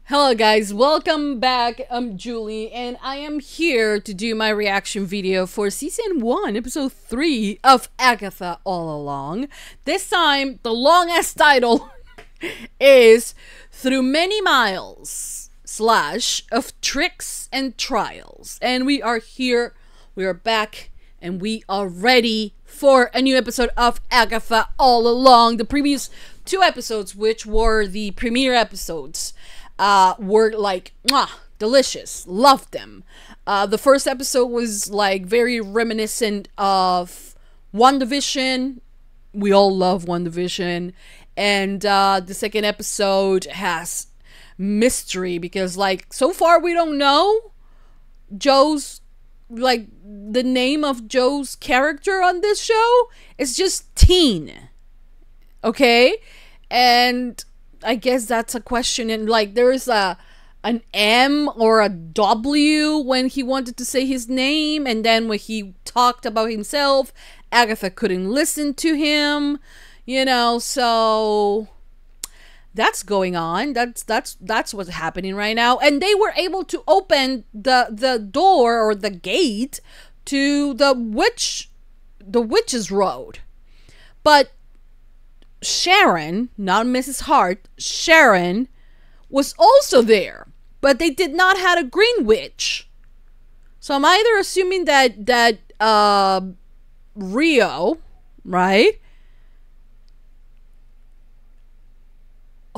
Hello guys, welcome back. I'm Julie and I am here to do my reaction video for season 1 episode 3 of Agatha All Along. This time the long ass title is Through Many Miles / of Tricks and Trials, and we are here, we are back, and we are ready for a new episode of Agatha All Along. The previous 2 episodes, which were the premiere episodes, were like, mwah, delicious. Loved them. The first episode was like very reminiscent of WandaVision. We all love WandaVision. And the second episode has mystery because, like, so far we don't know Joe's, like, the name of Joe's character on this show. It's just Teen. Okay? And I guess that's a question, and like there is an M or a W when he wanted to say his name, and then when he talked about himself, Agatha couldn't listen to him, you know. So that's going on. That's what's happening right now, and they were able to open the door or the gate to the witch's road, but Sharon, not Mrs. Hart, Sharon was also there, but they did not have a green witch. So I'm either assuming that Rio, right,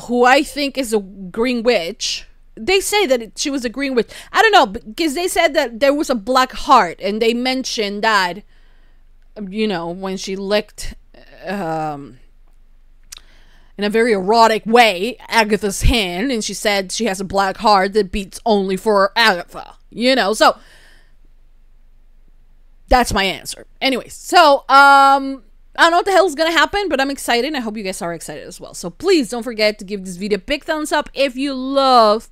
who I think is a green witch, they say that she was a green witch. I don't know, because they said that there was a black heart, and they mentioned that, you know, when she licked in a very erotic way Agatha's hand, and she said she has a black heart that beats only for Agatha, you know. So that's my answer. Anyways, so I don't know what the hell is gonna happen, but I'm excited, and I hope you guys are excited as well. So please don't forget to give this video a big thumbs up if you love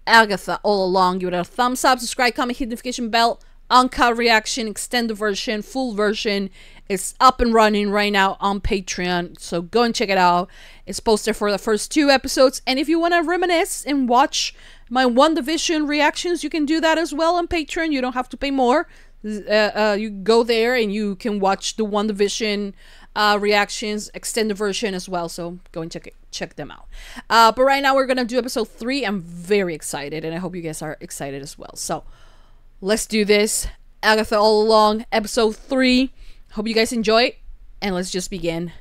Agatha All Along. Give it a thumbs up, subscribe, comment, hit the notification bell. Uncut reaction, extended version, full version is up and running right now on Patreon, so go and check it out. It's posted for the first 2 episodes, and if you want to reminisce and watch my WandaVision reactions, you can do that as well on Patreon. You don't have to pay more. You go there and you can watch the WandaVision reactions, extended version as well, so go and check them out. But right now we're gonna do episode 3. I'm very excited, and I hope you guys are excited as well. So let's do this. Agatha All Along, episode 3. Hope you guys enjoy, and let's just begin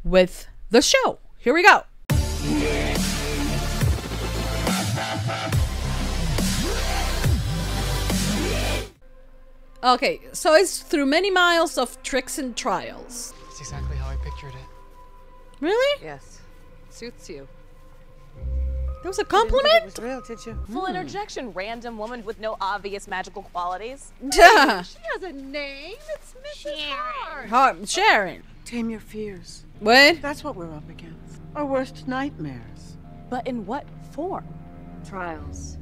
with the show. Here we go. Okay, so it's through many miles of tricks and trials. That's exactly how I pictured it. Really? Yes. Suits you. That was a compliment? It was real, did you? Full interjection, random woman with no obvious magical qualities. Duh. She has a name. It's Mrs. Hart. Sharon. Tame your fears. What? That's what we're up against. Our worst nightmares. But in what form? Trials.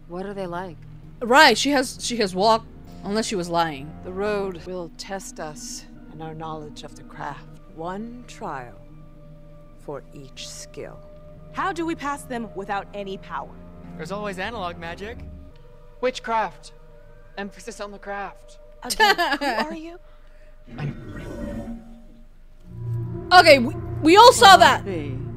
What are they like? Right, she has walked, unless she was lying. The road will test us and our knowledge of the craft. One trial for each skill. How do we pass them without any power? There's always analog magic. Witchcraft. Emphasis on the craft. Again, who are you? Okay, we all saw that.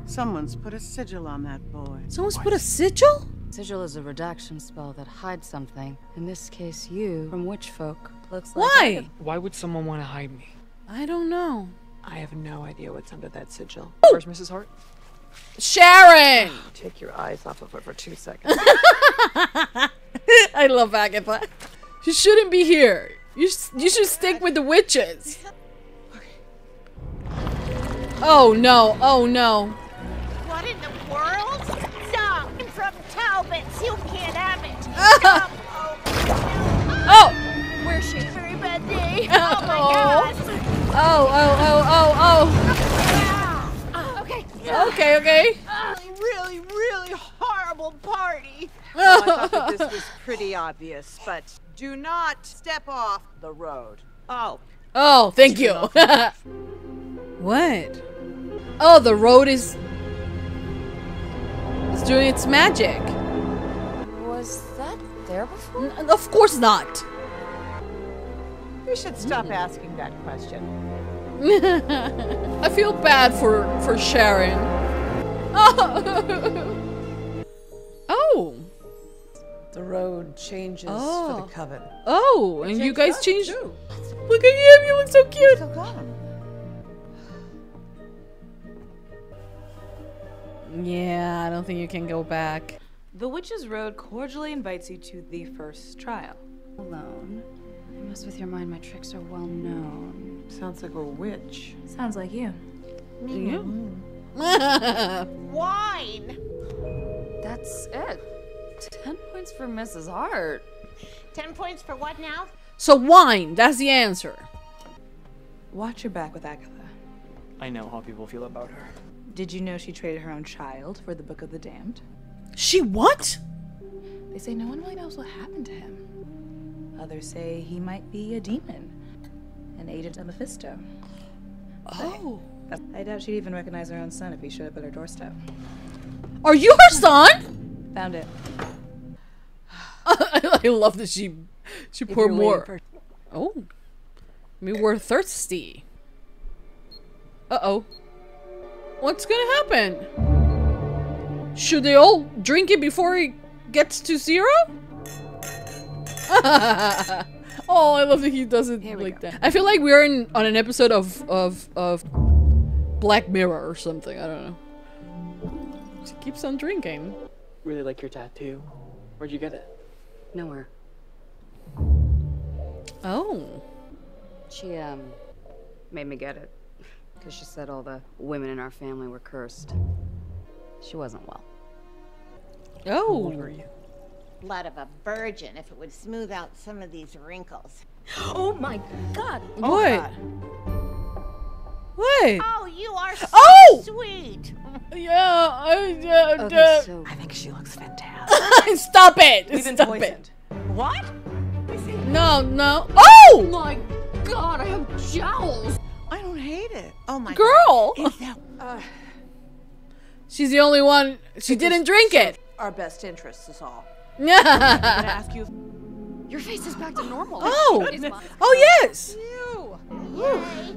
Someone's put a sigil on that boy. Someone's put a sigil? Sigil is a redaction spell that hides something. In this case, you, from witch folk. Looks like Why? Why would someone want to hide me? I don't know. I have no idea what's under that sigil. Where's Mrs. Hart? Sharon! Take your eyes off of her for 2 seconds. I love Agatha. She shouldn't be here. You should stick with the witches. Oh no, oh no. What in the world? Stop! I'm from Talbot's. You can't have it. Stop! Oh! Where's she? Very bad day. Oh my gosh. Okay. Okay. Really horrible party. I thought that this was pretty obvious, but do not step off the road. Oh, thank you. What? Oh, the road is doing its magic. Was that there before? Of course not. You should stop asking that question. I feel bad for Sharon. Oh. The road changes for the coven. Oh, and you guys us, changed. too. Look at him. You look so cute. Still got 'em. Yeah, I don't think you can go back. The Witch's Road cordially invites you to the first trial. Alone. I mess with your mind, my tricks are well known. Sounds like a witch. Sounds like you. Wine! That's it. 10 points for Mrs. Hart. 10 points for what now? So wine, that's the answer. Watch your back with Agatha. I know how people feel about her. Did you know she traded her own child for the Book of the Damned? She what? They say no one really knows what happened to him. Others say he might be a demon, an agent of Mephisto. Oh. I doubt she'd even recognize her own son if he showed up at her doorstep. Are you her son? Found it. I love that she poured you're more. waiting Oh. Maybe we're thirsty. Uh-oh. What's gonna happen? Should they all drink it before it gets to 0? Oh, I love that he does it like that. I feel like we're on an episode of Black Mirror or something. I don't know. She keeps on drinking. Really like your tattoo. Where'd you get it? Nowhere. Oh. She, made me get it. Because she said all the women in our family were cursed. She wasn't well. Oh. What were you? Blood of a virgin if it would smooth out some of these wrinkles. Oh my god! What? What? Oh, you are so Oh! sweet. Yeah, Okay, so I think she looks fantastic. Stop it! We've been Stop poisoned. What? it! No, no. Oh! my god, I have jowls! I don't hate it. Oh my Girl! God. Is that She's the only one. She didn't drink it. our best interests is all? I'm Yeah. gonna ask you. Your face is back to normal. Oh. Is mine. Oh yes. Yay.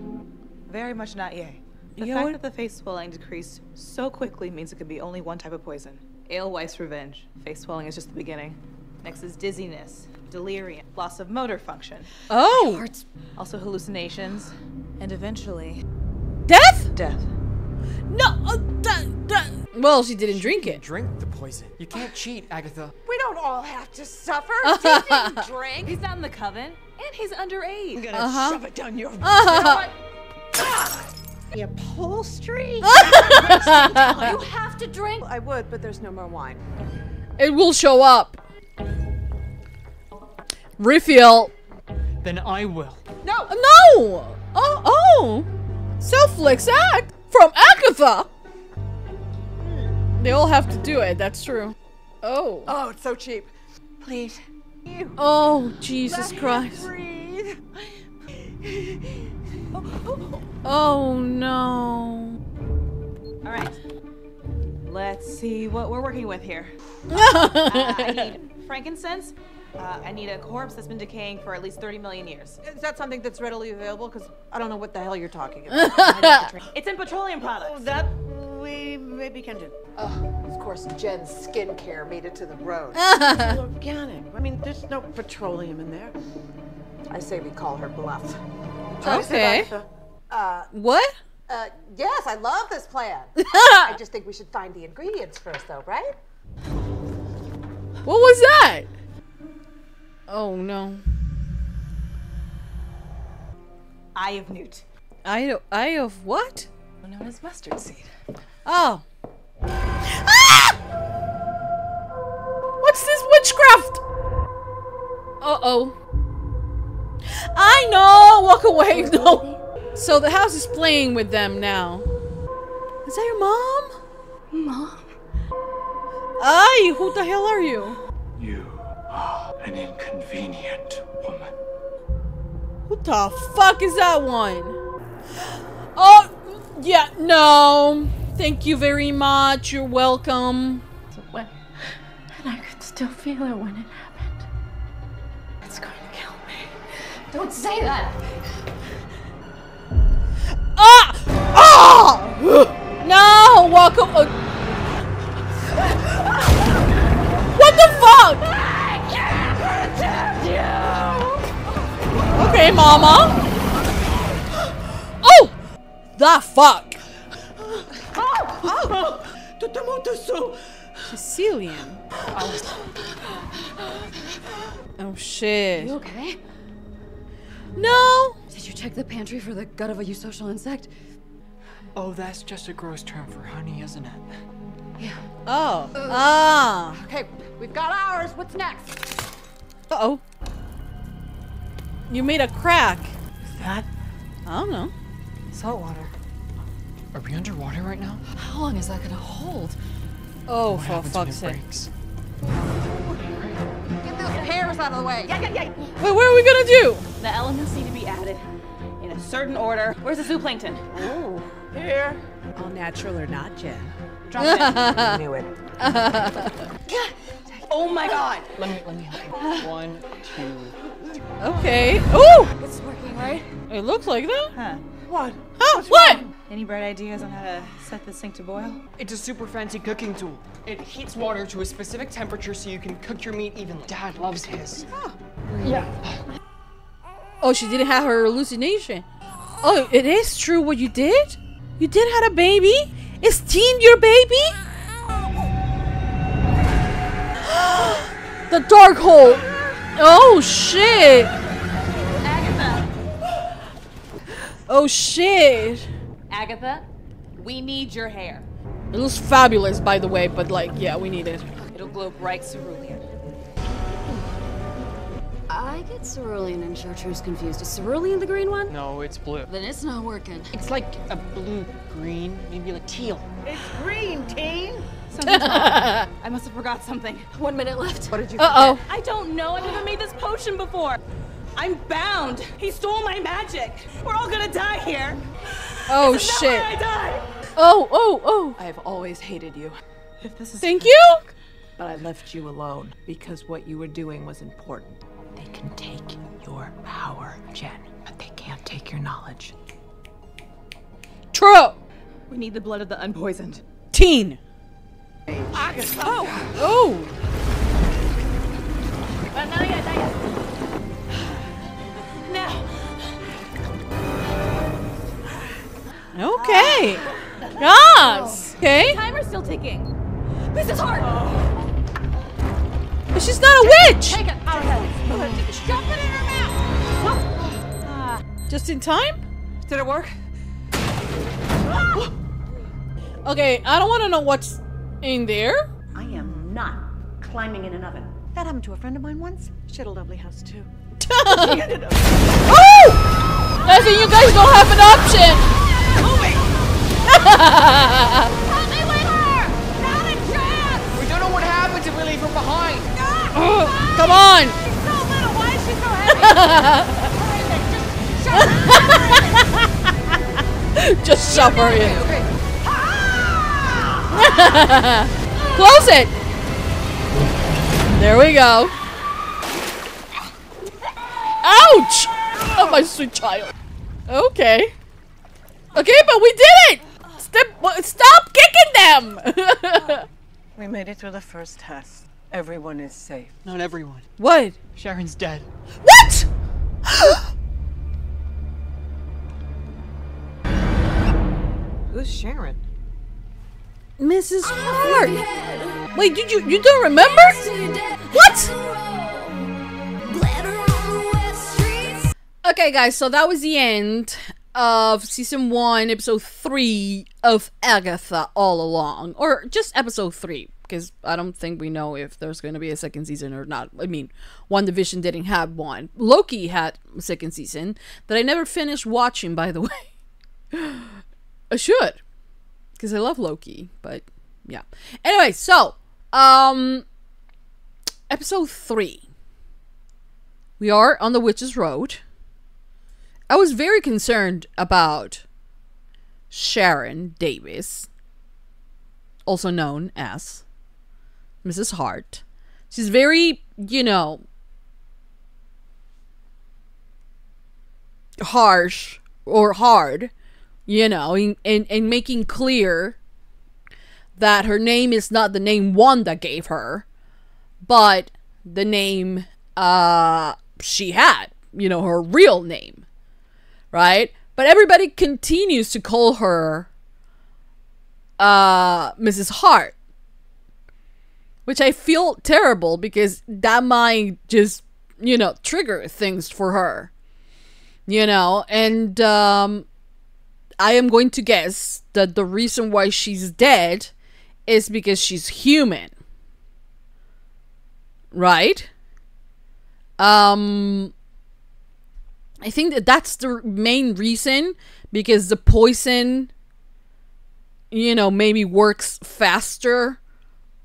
Very much not yay. The Yeah, fact what- that the face swelling decreased so quickly means it could be only one type of poison. Alewife revenge. Face swelling is just the beginning. Next is dizziness, delirium, loss of motor function, Oh. also hallucinations, and eventually Death? death. No. Well, she didn't drink it. Drink the poison. You can't cheat, Agatha. We don't all have to suffer. She didn't drink. He's not in the coven, and he's underage. I'm gonna shove it down your. The upholstery? You have to drink. I would, but there's no more wine. It will show up. Refill. Then I will. No. No. Oh. Selfless act from Agatha. They all have to do it. That's true. Oh. Oh, it's so cheap. Please. You. Oh, Jesus Christ. Breathe. Oh no. All right. Let's see what we're working with here. I need frankincense. I need a corpse that's been decaying for at least 30 million years. Is that something that's readily available? Because I don't know what the hell you're talking about. It's in petroleum products. Oh, that we maybe can do. Of course, Jen's skincare made it to the road. It's all organic. I mean, there's no petroleum in there. I say we call her bluff. Okay. What? Yes, I love this plan. I just think we should find the ingredients first, though, right? What was that? Oh no. Eye of Newt. I of what? Known as mustard seed. Oh. Ah! What's this witchcraft? Uh-oh. I know! Walk away, no! So the house is playing with them now. Is that your mom? Mom? Ay, who the hell are you? You are an inconvenient woman. Who the fuck is that one? Oh, yeah, no. Thank you very much. You're welcome. So Still feel it when it happened. It's going to kill me. Don't say that! Ah! Ah! No! Welcome. What the fuck? I can't protect you! Okay, mama. Oh! The fuck? Sicilian. Oh shit. You okay? No. Did you check the pantry for the gut of a eusocial insect? Oh, that's just a gross term for honey, isn't it? Yeah. Oh. Ah. Okay, we've got ours. What's next? Uh-oh. You made a crack. That? I don't know. Salt water. Are we underwater right now? How long is that gonna hold? Oh, What for happens when fuck's it sake. breaks? Get those hairs out of the way. Yeah. Wait, what are we gonna do? The elements need to be added in a certain order. Where's the zooplankton? Here. All natural or not, Jen? Drop it in. I knew it. Oh my god! Let me help you. 1, 2. Okay. Ooh! It's working, right? It looks like that. Huh. What? Huh? What? Any bright ideas on how to set this thing to boil? It's a super fancy cooking tool. It heats water to a specific temperature so you can cook your meat evenly. Dad loves his. Oh, she didn't have her hallucination. Oh, it is true what you did? You did have a baby? Is Teen your baby? The dark hole. Oh, shit. Agatha! Oh, shit. Agatha, we need your hair. It looks fabulous, by the way, but like, yeah, we need it. It'll glow bright cerulean. I get cerulean and chartreuse confused. Is cerulean the green one? No, it's blue. Then it's not working. It's like a blue-green, maybe like teal. It's green, teen. Something's wrong. I must have forgot something. 1 minute left. What did you Uh-oh. I don't know. I've never made this potion before. I'm bound. He stole my magic. We're all gonna die here. Oh, This is not shit. where I die. Oh. I have always hated you, If this is Thank you? but I left you alone because what you were doing was important. They can take your power, Jen, but they can't take your knowledge. True. we need the blood of the unpoisoned. Teen. Oh! Oh. Not yet. Now. Okay. Yes. Okay. Timer's still ticking. This is hard. But she's not a witch. Take it out of there. Shove it in her mouth. Just in time? Did it work? Okay, I don't want to know what's in there. I am not climbing in an oven. That happened to a friend of mine once. She had a lovely house too. Oh! I think you guys don't have an option. Help me with her! Not a chance! We don't know what happens if we leave her behind. Come on. She's so little. Why is she so heavy? Just shove her in. Okay. Close it. There we go. Ouch! Oh, my sweet child. Okay. Okay, but we did it! Stop kicking them! We made it through the first test. Everyone is safe. Not everyone. What? Sharon's dead. What? Who's Sharon? Mrs. Hart. Wait, you don't remember? What? Okay, guys, so that was the end of season 1, episode 3 of Agatha All Along, or just episode 3, because I don't think we know if there's going to be a second season or not. I mean, WandaVision didn't have one. Loki had a second season that I never finished watching, by the way. I should, because I love Loki, but yeah. Anyway, so episode 3. We are on the Witch's Road. I was very concerned about Sharon Davis, also known as Mrs. Hart. She's very, you know, harsh or hard, you know, in making clear that her name is not the name Wanda gave her, but the name she had, you know, her real name, right? But everybody continues to call her Mrs. Hart, which I feel terrible because that might just, you know, trigger things for her, you know. And I am going to guess that the reason why she's dead is because she's human, right? I think that that's the main reason, because the poison, you know, maybe works faster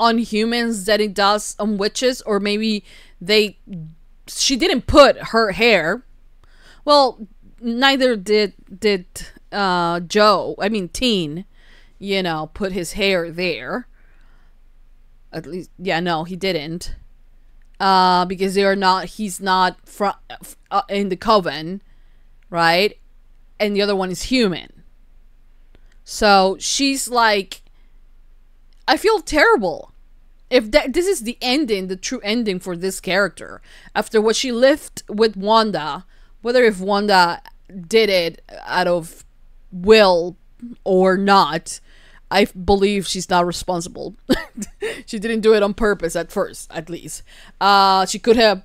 on humans than it does on witches. Or maybe she didn't put her hair, well, neither did Teen, you know, put his hair there. At least, yeah, no, he didn't. Because he's not in the coven, right? And the other one is human. So she's like, I feel terrible if this is the ending, the true ending for this character, after what she lived with Wanda, whether if Wanda did it out of will or not. I believe she's not responsible. She didn't do it on purpose at first, at least. She could have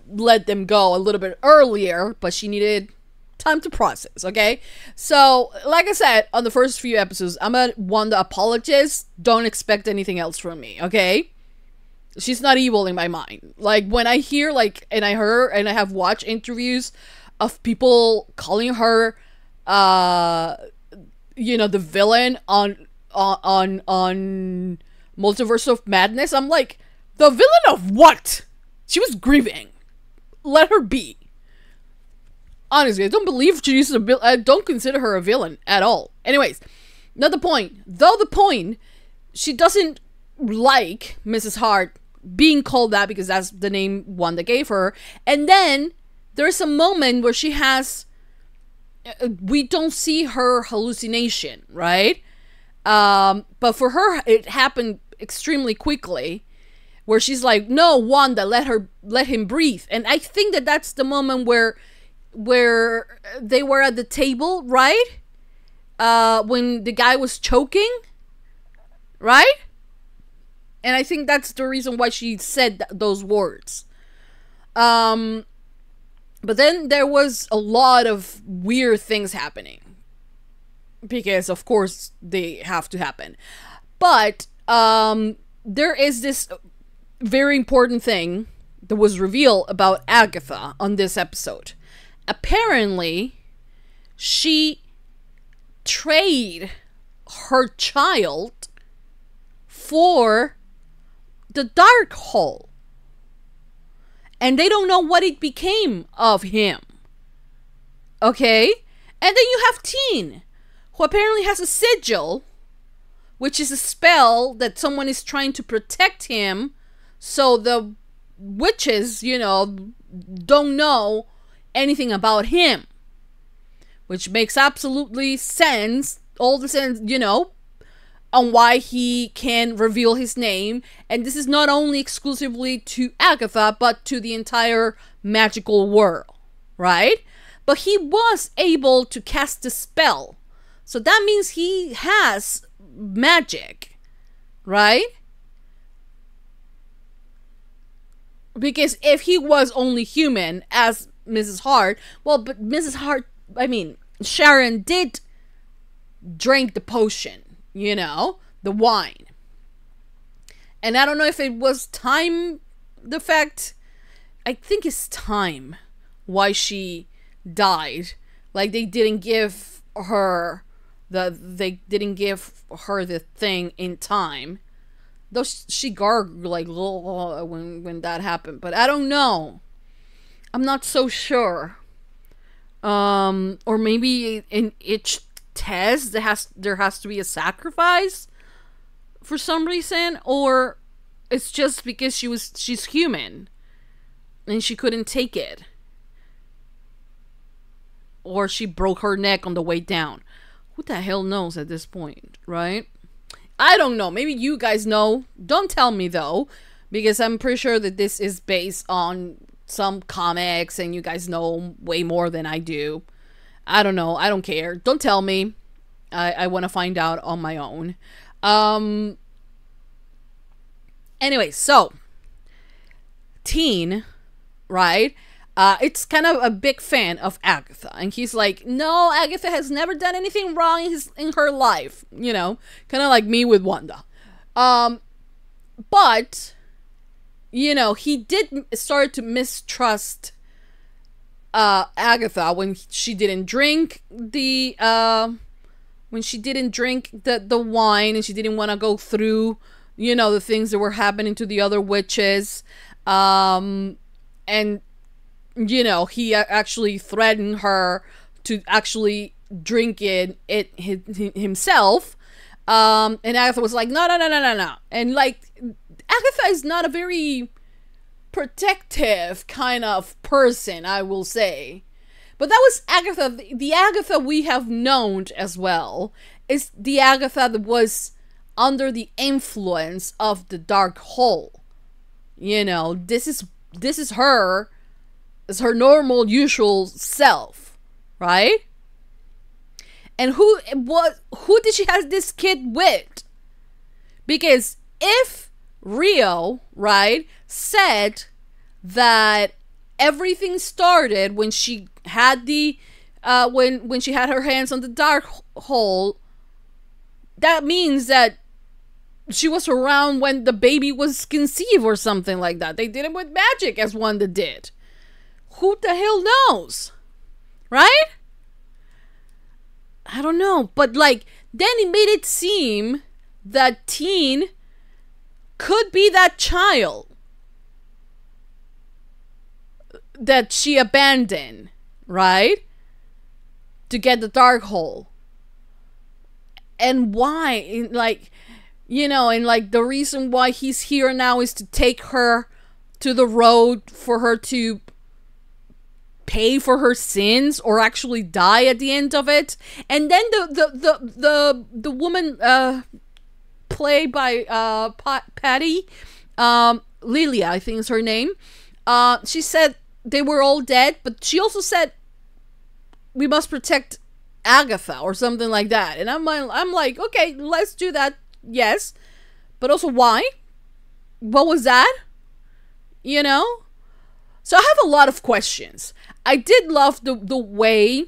let them go a little bit earlier, but she needed time to process, okay? So, like I said, on the first few episodes, I'm a Wanda apologist. Don't expect anything else from me, okay? She's not evil in my mind. Like, when I hear, like, and I have watched interviews of people calling her, you know, the villain on Multiverse of Madness, I'm like, the villain of what? She was grieving. Let her be. Honestly, I don't believe she's a villain. I don't consider her a villain at all. Anyways, not the point. Though the point, she doesn't like Mrs. Hart being called that because that's the name Wanda gave her. And then there's a moment where she has, we don't see her hallucination, right? But for her, it happened extremely quickly, where she's like, no, Wanda, let him breathe. And I think that that's the moment where they were at the table, right? When the guy was choking, right? And I think that's the reason why she said those words. But then there was a lot of weird things happening, because of course they have to happen. But there is this very important thing that was revealed about Agatha on this episode. Apparently, she traded her child for the dark hole. And they don't know what it became of him. Okay? And then you have Teen, who apparently has a sigil, which is a spell that someone is trying to protect him, so the witches, you know, don't know anything about him. Which makes absolutely sense, all the sense, you know, on why he can reveal his name. And this is not only exclusively to Agatha, but to the entire magical world, right? But he was able to cast a spell. So that means he has magic, right? Because if he was only human, as Mrs. Hart, well, but Mrs. Hart, I mean, Sharon did drink the potion, you know, the wine. And I don't know if it was time, the fact, I think it's time why she died. Like, they didn't give her the thing in time. Though she gargled like when that happened, but I don't know. I'm not so sure. Or maybe in each test there has to be a sacrifice for some reason, or it's just because she's human and she couldn't take it, or she broke her neck on the way down. Who the hell knows at this point, right? I don't know. Maybe you guys know. Don't tell me though, because I'm pretty sure that this is based on some comics and you guys know way more than I do. I don't know. I don't care. Don't tell me. I want to find out on my own. Anyway, so Teen, right? It's kind of a big fan of Agatha, and he's like, no, Agatha has never done anything wrong in her life, you know, kind of like me with Wanda. But you know, he did start to mistrust Agatha when she didn't drink the wine, and she didn't want to go through, you know, the things that were happening to the other witches. And you know, he actually threatened her to actually drink it himself. And Agatha was like, no. And like, Agatha is not a very protective kind of person, I will say. But that was Agatha. The Agatha we have known as well is the Agatha that was under the influence of the dark hole. You know, this is her. It's her normal, usual self, right? And who did she have this kid with? Because if Rio, right, said that everything started when she had the when she had her hands on the dark hole, that means that she was around when the baby was conceived or something like that. They did it with magic, as Wanda did. Who the hell knows? Right? I don't know. But like, then it made it seem that Teen could be that child that she abandoned, right? To get the dark hole. And why? Like, you know, and like the reason why he's here now is to take her to the road for her to pay for her sins or actually die at the end of it. And then the woman played by Patty, Lilia, I think is her name, she said they were all dead, but she also said we must protect Agatha or something like that. And I'm like, okay, let's do that, yes, but also why? What was that? You know? So I have a lot of questions. I did love the way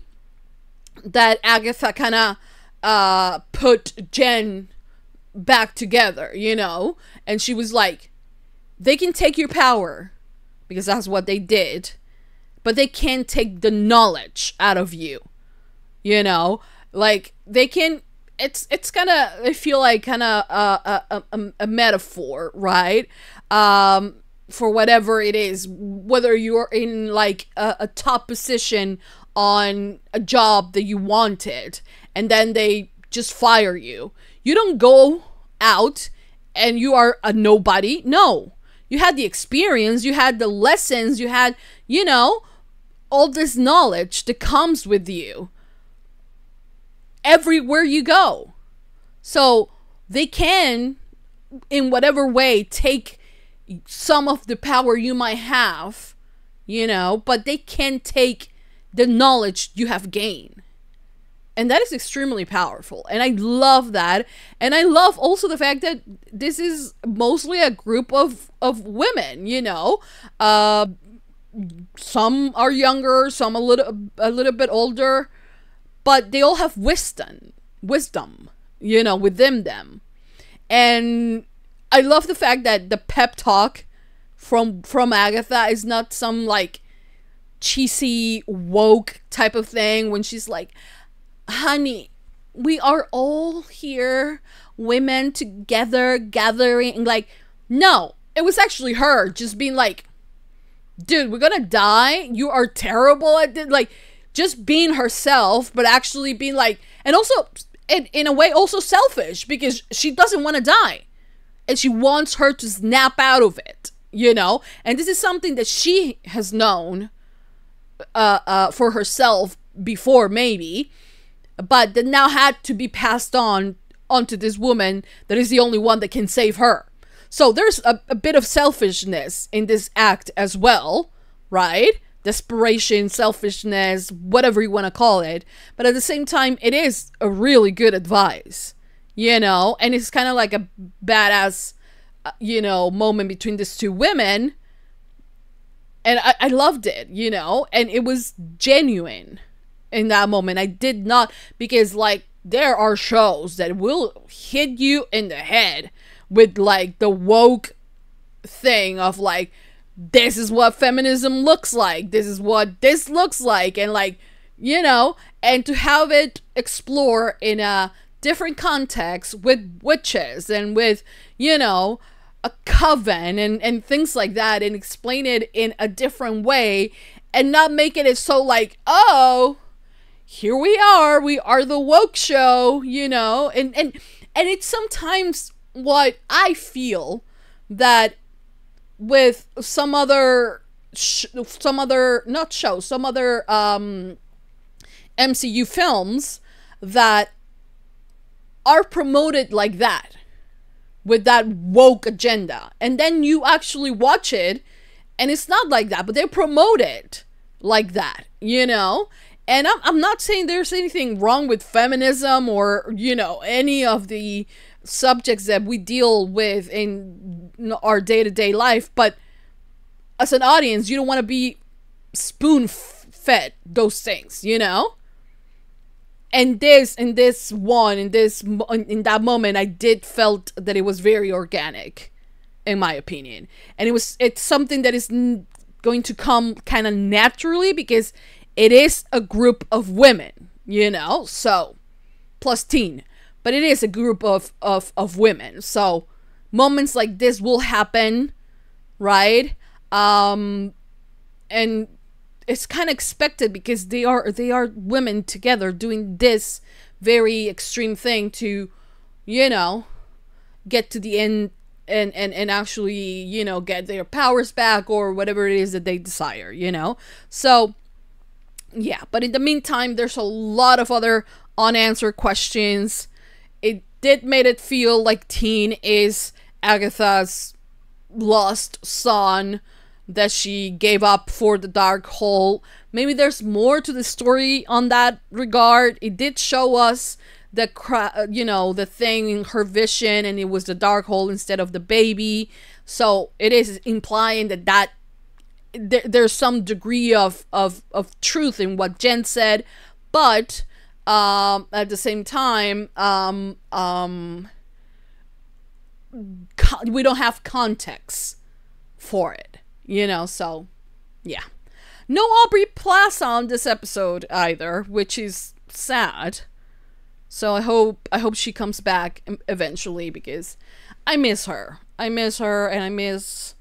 that Agatha kind of put Jen back together, you know? And she was like, they can take your power, because that's what they did, but they can't take the knowledge out of you, you know? Like, they can... It's kind of... I feel like kind of a metaphor, right? For whatever it is, whether you're in like a top position on a job that you wanted and then they just fire you. You don't go out and you are a nobody. No, you had the experience, you had the lessons, you had, you know, all this knowledge that comes with you everywhere you go. So they can, in whatever way, take some of the power you might have, you know, but they can't take the knowledge you have gained. And that is extremely powerful. And I love that. And I love also the fact that this is mostly a group of women, you know. Some are younger, some a little bit older, but they all have wisdom, you know, within them. And I love the fact that the pep talk from Agatha is not some like cheesy woke type of thing when she's like, honey, we are all here, women together, gathering. Like, no, it was actually her just being like, dude, we're gonna die. You are terrible at it. Like, just being herself, but actually being like, and also in a way also selfish, because she doesn't want to die. and she wants her to snap out of it, you know? And this is something that she has known for herself before, maybe, but that now had to be passed on onto this woman that is the only one that can save her. So there's a bit of selfishness in this act as well, right? Desperation, selfishness, whatever you want to call it. But at the same time, it is a really good advice, you know? And it's kind of like a badass, you know, moment between these two women. And I loved it, you know? And it was genuine in that moment. I did not, because like there are shows that will hit you in the head with like the woke thing of like, this is what feminism looks like, this is what this looks like, and like, you know, and to have it explore in a different context with witches and with, you know, a coven and things like that, and explain it in a different way and not making it so like, oh, here we are the woke show, you know, and it's sometimes what I feel that with some other MCU films that are promoted like that, with that woke agenda, and then you actually watch it and it's not like that, but they promote it like that, you know. And I'm not saying there's anything wrong with feminism or, you know, any of the subjects that we deal with in our day-to-day life, but as an audience, you don't want to be spoon-fed those things, you know. And in that moment, I did felt that it was very organic, in my opinion, and it's something that is going to come kind of naturally because it is a group of women, you know, so plus teen, but it is a group of women. So moments like this will happen, right? And it's kind of expected because they are women together doing this very extreme thing to, you know, get to the end and actually, you know, get their powers back or whatever it is that they desire, you know. So yeah, but in the meantime, there's a lot of other unanswered questions. It did make it feel like Teen is Agatha's lost son that she gave up for the dark hole. Maybe there's more to the story on that regard. It did show us the you know, the thing in her vision, and it was the dark hole instead of the baby. So it is implying that there's some degree of truth in what Jen said, but at the same time, we don't have context for it, you know. So yeah, no Aubrey Plaza on this episode either, which is sad. So I hope she comes back eventually, because I miss her, and I miss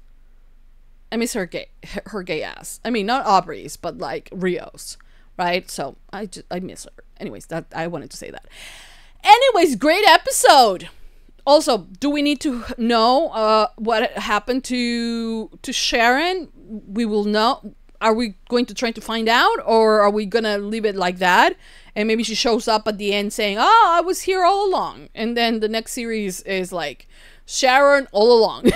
her gay ass. I mean, not Aubrey's, but like Rio's, right? So I miss her. Anyways, that I wanted to say that. Anyways, great episode. Also, do we need to know what happened to Sharon? We will know. Are we going to try to find out, or are we gonna leave it like that? And maybe she shows up at the end saying, "Oh, I was here all along," and then the next series is like Sharon all along.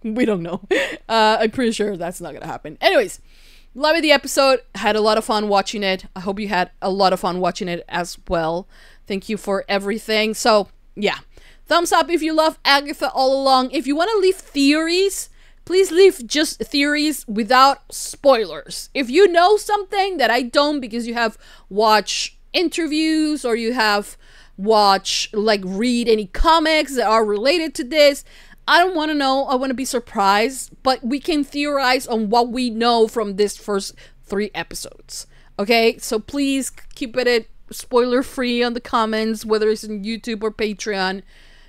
We don't know. I'm pretty sure that's not gonna happen. Anyways, loved the episode. Had a lot of fun watching it. I hope you had a lot of fun watching it as well. Thank you for everything. So yeah, thumbs up if you love Agatha all along. If you want to leave theories, please leave just theories without spoilers. If you know something that I don't, because you have watched interviews or you have watched, like, read any comics that are related to this, I don't want to know. I want to be surprised. But we can theorize on what we know from this first 3 episodes. Okay? So please keep it spoiler free on the comments, whether it's on YouTube or Patreon.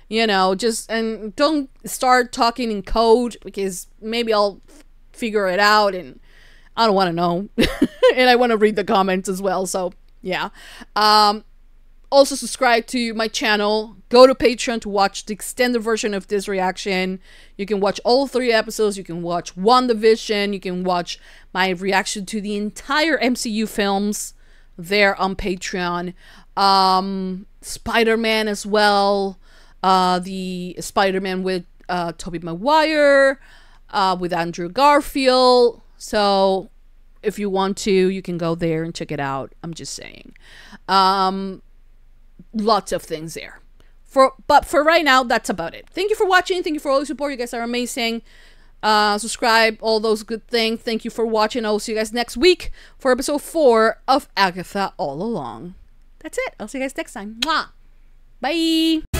You know, and don't start talking in code, because maybe I'll figure it out and I don't want to know. And I want to read the comments as well. So yeah. Also subscribe to my channel. Go to Patreon to watch the extended version of this reaction. You can watch all 3 episodes. You can watch WandaVision. You can watch my reaction to the entire MCU films there on Patreon. Spider-Man as well. The Spider-Man with Tobey Maguire, with Andrew Garfield. So if you want to, you can go there and check it out. I'm just saying. Lots of things there. But for right now, that's about it. Thank you for watching. Thank you for all the support. You guys are amazing. Subscribe, all those good things. Thank you for watching. I'll see you guys next week for episode 4 of Agatha All Along. That's it. I'll see you guys next time. Mwah. Bye.